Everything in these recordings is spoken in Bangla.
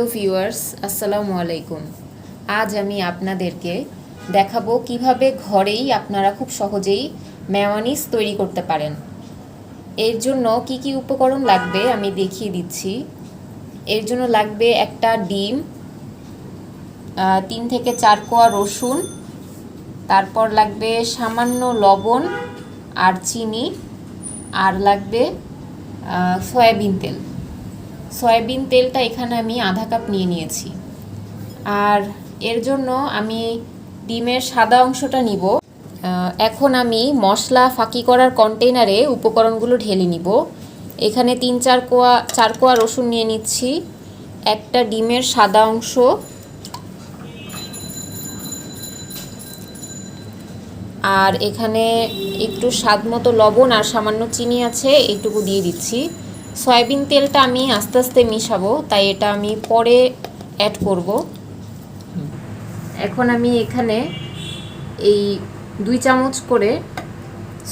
হ্যালো ভিউয়ার্স, আসসালামু আলাইকুম। আজ আমি আপনাদেরকে দেখাবো কিভাবে ঘরেই আপনারা খুব সহজেই মেয়োনিজ তৈরি করতে পারেন। এর জন্য কি কি উপকরণ লাগবে আমি দেখিয়ে দিচ্ছি। এর জন্য লাগবে একটা ডিম, 3 থেকে 4 কোয়া রসুন, তারপর লাগবে সামান্য লবণ আর চিনি, আর লাগবে সয়াবিন তেল। সয়াবিন তেলটা এখানে আমি আধা কাপ নিয়ে নিয়েছি। আর এর জন্য আমি ডিমের সাদা অংশটা নিব। এখন আমি মশলা ফাঁকি করার কন্টেইনারে উপকরণগুলো ঢেলে নিব। এখানে 4 কোয়া রসুন নিয়ে নিচ্ছি, একটা ডিমের সাদা অংশ, আর এখানে একটু স্বাদ মতো লবণ আর সামান্য চিনি আছে, এইটুকু দিয়ে দিচ্ছি। সয়াবিন তেলটা আমি আস্তে আস্তে মিশাবো, তাই এটা আমি পরে অ্যাড করব। এখন আমি এখানে এই 2 চামচ করে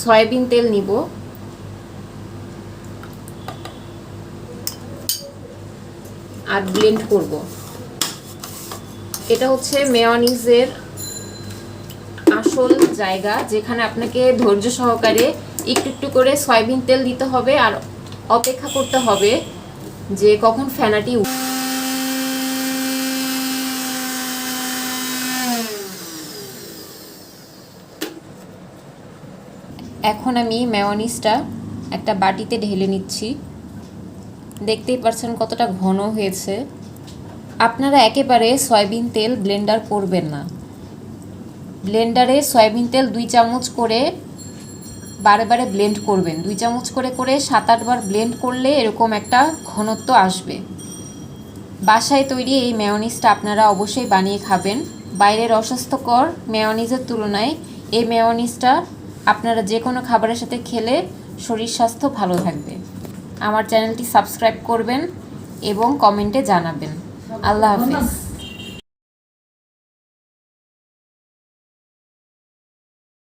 সয়াবিন তেল নিব। আর ব্লেন্ড করব। এটা হচ্ছে মেয়োনিজের আসল জায়গা, যেখানে আপনাকে ধৈর্য সহকারে একটু একটু করে সয়াবিন তেল দিতে হবে আর অপেক্ষা করতে হবে যে কখন ফেনাটি। এখন আমি মেয়োনিজটা একটা বাটিতে ঢেলে নিচ্ছি। দেখতেই পাচ্ছেন কতটা ঘন হয়েছে। আপনারা একেবারে সয়াবিন তেল ব্লেন্ডার করবেন না। ব্লেন্ডারে সয়াবিন তেল 2 চামচ করে বারে বারে ব্লেন্ড করবেন। 2 চামচ করে করে 7-8 বার ব্লেন্ড করলে এরকম একটা ঘনত্ব আসবে। বাসায় তৈরি এই মেয়োনিজটা আপনারা অবশ্যই বানিয়ে খাবেন। বাইরের অস্বাস্থ্যকর মেয়োনিজের তুলনায় এই মেয়োনিজটা আপনারা যে কোনো খাবারের সাথে খেলে শরীর স্বাস্থ্য ভালো থাকবে। আমার চ্যানেলটি সাবস্ক্রাইব করবেন এবং কমেন্টে জানাবেন। আল্লাহ হাফেজ।